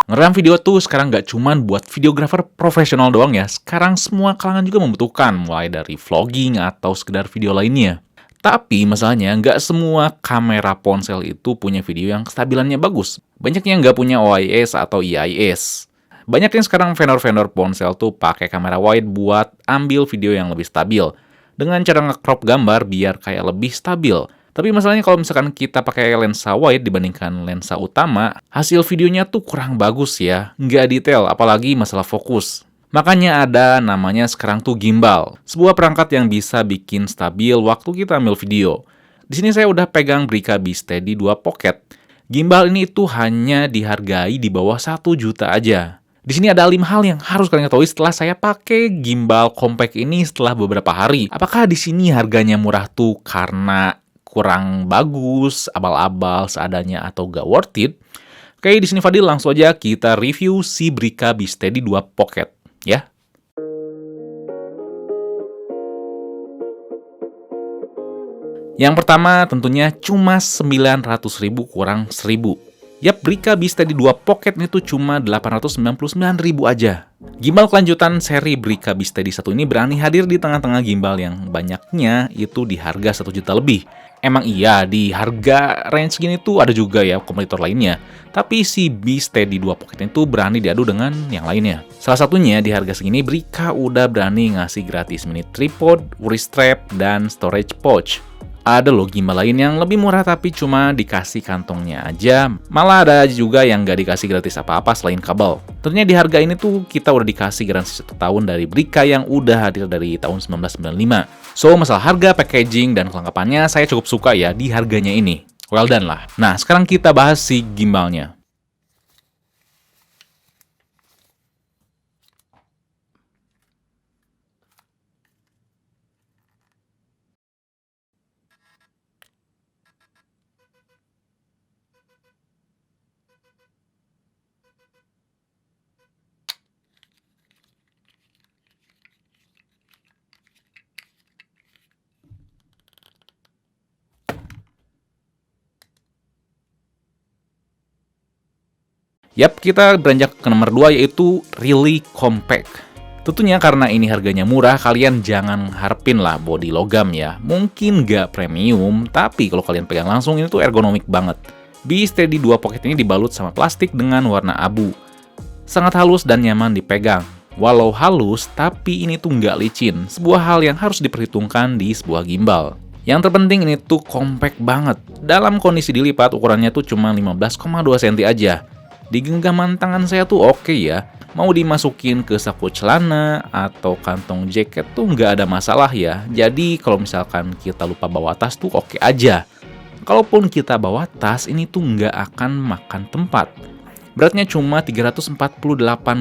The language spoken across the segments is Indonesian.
Ngerekam video tuh sekarang nggak cuman buat videografer profesional doang ya. Sekarang semua kalangan juga membutuhkan, mulai dari vlogging atau sekedar video lainnya. Tapi masalahnya nggak semua kamera ponsel itu punya video yang kestabilannya bagus. Banyak yang nggak punya OIS atau EIS. Banyak yang sekarang vendor-vendor ponsel tuh pakai kamera wide buat ambil video yang lebih stabil. Dengan cara nge-crop gambar biar kayak lebih stabil. Tapi masalahnya kalau misalkan kita pakai lensa wide dibandingkan lensa utama, hasil videonya tuh kurang bagus ya, nggak detail, apalagi masalah fokus. Makanya ada namanya sekarang tuh gimbal, sebuah perangkat yang bisa bikin stabil waktu kita ambil video. Di sini saya udah pegang Brica B-Steady 2 Pocket. Gimbal ini tuh hanya dihargai di bawah 1 juta aja. Di sini ada 5 hal yang harus kalian ketahui setelah saya pakai gimbal compact ini setelah beberapa hari. Apakah di sini harganya murah tuh karena kurang bagus, abal-abal, seadanya, atau gak worth it? Oke, di sini Fadil langsung aja kita review si Brica B-Steady 2 Pocket, ya. Yang pertama tentunya cuma 900.000 kurang 1.000. Yap, Brica B-Steady 2 Pocket ini tuh cuma 899.000 aja. Gimbal kelanjutan seri Brica B-Steady 1 ini berani hadir di tengah-tengah gimbal yang banyaknya itu di harga 1 juta lebih. Emang iya, di harga range gini tuh ada juga ya kompetitor lainnya. Tapi si B-Steady 2 Pocket itu berani diadu dengan yang lainnya. Salah satunya di harga segini Brica udah berani ngasih gratis mini tripod, wrist strap, dan storage pouch. Ada loh gimbal lain yang lebih murah tapi cuma dikasih kantongnya aja. Malah ada juga yang nggak dikasih gratis apa-apa selain kabel. Tentunya di harga ini tuh kita udah dikasih garansi 1 tahun dari Brica yang udah hadir dari tahun 1995. So, masalah harga, packaging, dan kelengkapannya saya cukup suka ya di harganya ini. Well done lah. Nah, sekarang kita bahas si gimbalnya. Yap, kita beranjak ke nomor 2 yaitu really compact. Tentunya karena ini harganya murah, kalian jangan harapin lah bodi logam ya. Mungkin nggak premium, tapi kalau kalian pegang langsung ini tuh ergonomik banget. B-Steady 2 Pocket ini dibalut sama plastik dengan warna abu. Sangat halus dan nyaman dipegang. Walau halus, tapi ini tuh nggak licin. Sebuah hal yang harus diperhitungkan di sebuah gimbal. Yang terpenting ini tuh compact banget. Dalam kondisi dilipat, ukurannya tuh cuma 15,2 cm aja. Di genggaman tangan saya tuh oke ya. Mau dimasukin ke saku celana atau kantong jaket tuh nggak ada masalah ya. Jadi kalau misalkan kita lupa bawa tas tuh oke aja. Kalaupun kita bawa tas, ini tuh nggak akan makan tempat. Beratnya cuma 348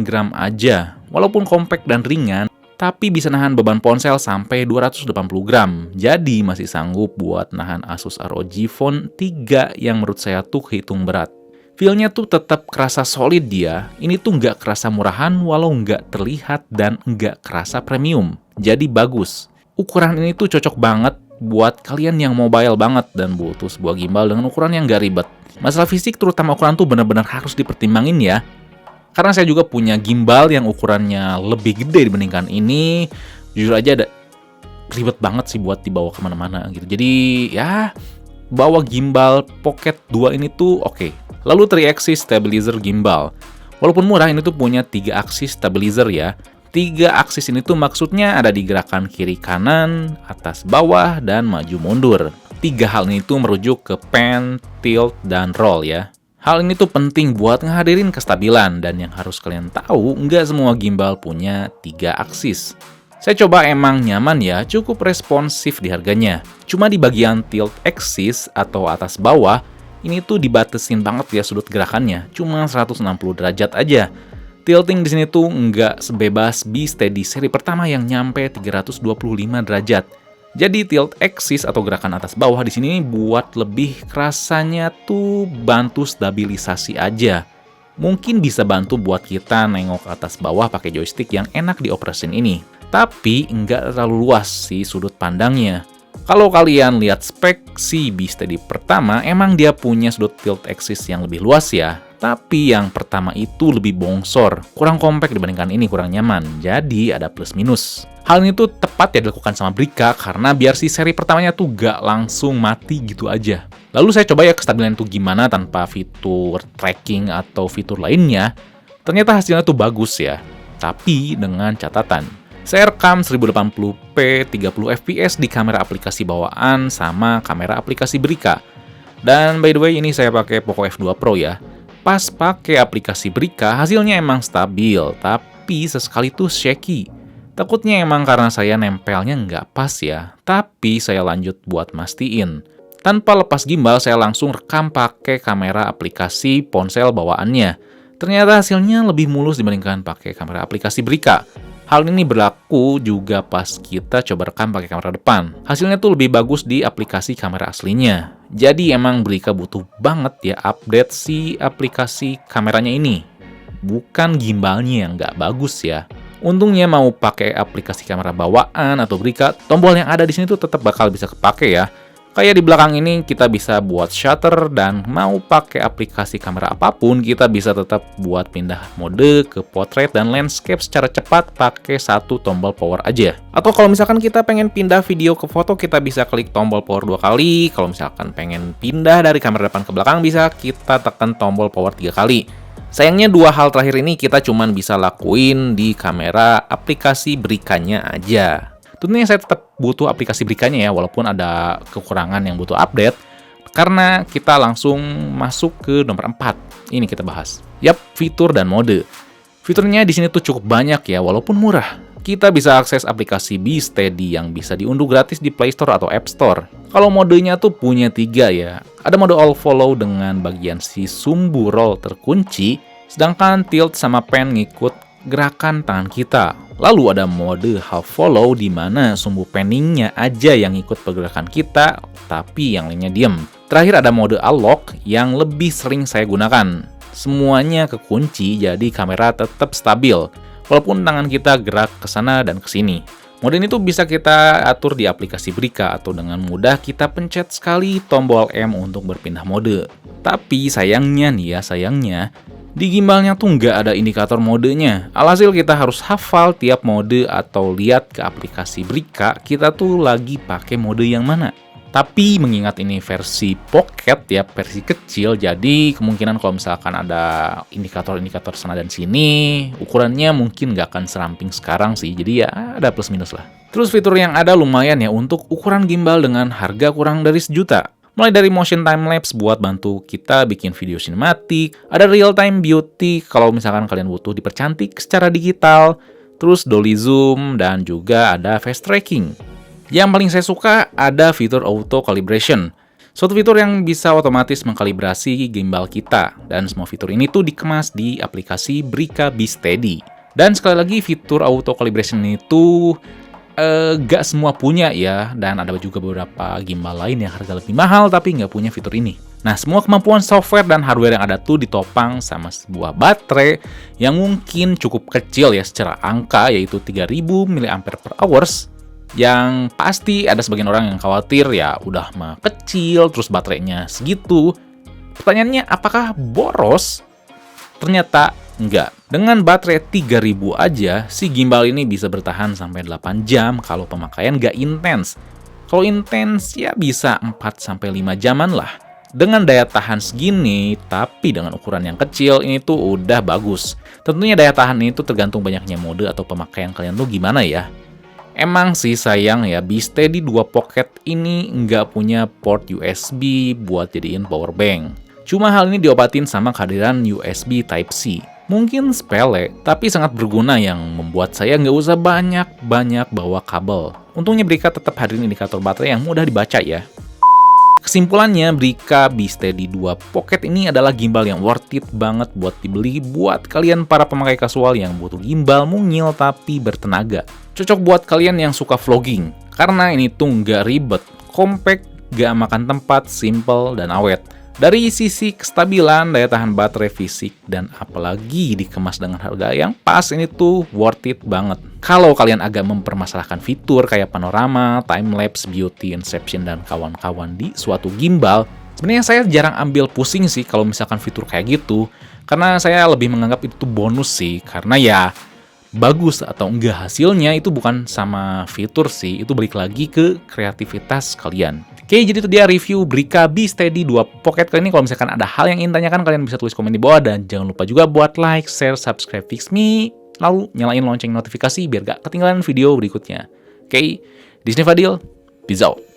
gram aja. Walaupun compact dan ringan, tapi bisa nahan beban ponsel sampai 280 gram. Jadi masih sanggup buat nahan Asus ROG Phone 3 yang menurut saya tuh hitung berat. Feel-nya tuh tetap kerasa solid dia. Ini tuh nggak kerasa murahan walau nggak terlihat dan nggak kerasa premium. Jadi bagus. Ukuran ini tuh cocok banget buat kalian yang mobile banget dan butuh sebuah gimbal dengan ukuran yang nggak ribet. Masalah fisik terutama ukuran tuh benar-benar harus dipertimbangin ya. Karena saya juga punya gimbal yang ukurannya lebih gede dibandingkan ini. Jujur aja ada ribet banget sih buat dibawa kemana-mana gitu. Jadi ya bawa gimbal Pocket 2 ini tuh oke. Lalu 3-axis stabilizer gimbal. Walaupun murah, ini tuh punya 3-axis stabilizer ya. 3 aksis ini tuh maksudnya ada di gerakan kiri kanan, atas bawah, dan maju mundur. 3 hal ini tuh merujuk ke pan, tilt, dan roll ya. Hal ini tuh penting buat ngehadirin kestabilan, dan yang harus kalian tahu, nggak semua gimbal punya 3 aksis. Saya coba emang nyaman ya, cukup responsif di harganya. Cuma di bagian tilt axis atau atas bawah, ini tuh dibatesin banget ya sudut gerakannya, cuma 160 derajat aja. Tilting di sini tuh nggak sebebas B-Steady seri pertama yang nyampe 325 derajat. Jadi tilt axis atau gerakan atas bawah di sini buat lebih kerasanya tuh bantu stabilisasi aja. Mungkin bisa bantu buat kita nengok atas bawah pakai joystick yang enak dioperesin ini. Tapi nggak terlalu luas sih sudut pandangnya. Kalau kalian lihat spek si B-Steady pertama, emang dia punya sudut tilt axis yang lebih luas ya. Tapi yang pertama itu lebih bongsor, kurang kompak dibandingkan ini, kurang nyaman. Jadi ada plus minus. Hal ini tuh tepat ya dilakukan sama Brika karena biar si seri pertamanya tuh gak langsung mati gitu aja. Lalu saya coba ya kestabilan itu gimana tanpa fitur tracking atau fitur lainnya. Ternyata hasilnya tuh bagus ya. Tapi dengan catatan. Saya rekam 1080p 30 fps di kamera aplikasi bawaan sama kamera aplikasi Brika. Dan by the way ini saya pakai Poco F2 Pro ya. Pas pakai aplikasi Brika, hasilnya emang stabil, tapi sesekali tuh shaky. Takutnya emang karena saya nempelnya nggak pas ya, tapi saya lanjut buat mastiin. Tanpa lepas gimbal, saya langsung rekam pakai kamera aplikasi ponsel bawaannya. Ternyata hasilnya lebih mulus dibandingkan pakai kamera aplikasi Brika. Hal ini berlaku juga pas kita coba rekam pakai kamera depan. Hasilnya tuh lebih bagus di aplikasi kamera aslinya. Jadi emang Brika butuh banget ya update si aplikasi kameranya ini. Bukan gimbalnya yang nggak bagus ya. Untungnya mau pakai aplikasi kamera bawaan atau Brika, tombol yang ada di sini tuh tetap bakal bisa kepake ya. Kayak di belakang ini kita bisa buat shutter dan mau pakai aplikasi kamera apapun kita bisa tetap buat pindah mode ke portrait dan landscape secara cepat pakai satu tombol power aja. Atau kalau misalkan kita pengen pindah video ke foto kita bisa klik tombol power 2 kali. Kalau misalkan pengen pindah dari kamera depan ke belakang bisa kita tekan tombol power 3 kali. Sayangnya dua hal terakhir ini kita cuman bisa lakuin di kamera aplikasi Brikanya aja. Tentunya saya tetap butuh aplikasi Brikanya ya, walaupun ada kekurangan yang butuh update. Karena kita langsung masuk ke nomor 4. Ini kita bahas. Yap, fitur dan mode. Fiturnya di sini tuh cukup banyak ya, walaupun murah. Kita bisa akses aplikasi BeSteady yang bisa diunduh gratis di Play Store atau App Store. Kalau modenya tuh punya 3 ya. Ada mode All Follow dengan bagian si sumbu roll terkunci, sedangkan tilt sama pen ngikut gerakan tangan kita. Lalu ada mode half follow di mana sumbu penningnya aja yang ikut pergerakan kita, tapi yang lainnya diem. Terakhir ada mode unlock yang lebih sering saya gunakan. Semuanya kekunci jadi kamera tetap stabil, walaupun tangan kita gerak ke sana dan ke sini. Mode ini tuh bisa kita atur di aplikasi Brika atau dengan mudah kita pencet sekali tombol M untuk berpindah mode. Tapi sayangnya nih ya, di gimbalnya tuh nggak ada indikator modenya. Alhasil kita harus hafal tiap mode atau lihat ke aplikasi Brika kita tuh lagi pakai mode yang mana. Tapi mengingat ini versi pocket ya, versi kecil, jadi kemungkinan kalau misalkan ada indikator-indikator sana dan sini, ukurannya mungkin nggak akan seramping sekarang sih. Jadi ya ada plus minus lah. Terus fitur yang ada lumayan ya untuk ukuran gimbal dengan harga kurang dari 1 juta. Mulai dari motion time-lapse buat bantu kita bikin video sinematik, ada real-time beauty kalau misalkan kalian butuh dipercantik secara digital, terus dolly zoom, dan juga ada face tracking. Yang paling saya suka ada fitur auto calibration, suatu fitur yang bisa otomatis mengkalibrasi gimbal kita, dan semua fitur ini tuh dikemas di aplikasi Brika BeSteady. Dan sekali lagi fitur auto calibration itu gak semua punya ya, dan ada juga beberapa gimbal lain yang harga lebih mahal tapi nggak punya fitur ini. Nah, semua kemampuan software dan hardware yang ada tuh ditopang sama sebuah baterai yang mungkin cukup kecil ya secara angka, yaitu 3000 mAh. Yang pasti ada sebagian orang yang khawatir ya udah mah kecil terus baterainya segitu. Pertanyaannya apakah boros? Ternyata enggak. Dengan baterai 3000 aja, si gimbal ini bisa bertahan sampai 8 jam kalau pemakaian nggak intens. Kalau intens ya bisa 4-5 jaman lah. Dengan daya tahan segini, tapi dengan ukuran yang kecil, ini tuh udah bagus. Tentunya daya tahan ini tuh tergantung banyaknya mode atau pemakaian kalian tuh gimana ya. Emang sih sayang ya, BeSteady 2 Pocket ini nggak punya port USB buat jadiin power bank. Cuma hal ini diobatin sama kehadiran USB Type-C. Mungkin sepele, tapi sangat berguna yang membuat saya nggak usah banyak-banyak bawa kabel. Untungnya Brika tetap hadirin indikator baterai yang mudah dibaca ya. Kesimpulannya, Brika BeSteady 2 Pocket ini adalah gimbal yang worth it banget buat dibeli buat kalian para pemakai kasual yang butuh gimbal mungil tapi bertenaga. Cocok buat kalian yang suka vlogging, karena ini tuh nggak ribet, compact, gak makan tempat, simple, dan awet. Dari sisi kestabilan, daya tahan baterai fisik, dan apalagi dikemas dengan harga yang pas, ini tuh worth it banget. Kalau kalian agak mempermasalahkan fitur kayak panorama, time-lapse, beauty, inception, dan kawan-kawan di suatu gimbal, sebenarnya saya jarang ambil pusing sih kalau misalkan fitur kayak gitu. Karena saya lebih menganggap itu tuh bonus sih, karena ya bagus atau enggak hasilnya itu bukan sama fitur sih, itu balik lagi ke kreativitas kalian. Oke, jadi itu dia review Brika B Steady 2 Pocket kali ini. Kalau misalkan ada hal yang ingin tanyakan, kalian bisa tulis komen di bawah, dan jangan lupa juga buat like, share, subscribe Fixme, lalu nyalain lonceng notifikasi biar gak ketinggalan video berikutnya. Oke, di sini Fadil, peace out.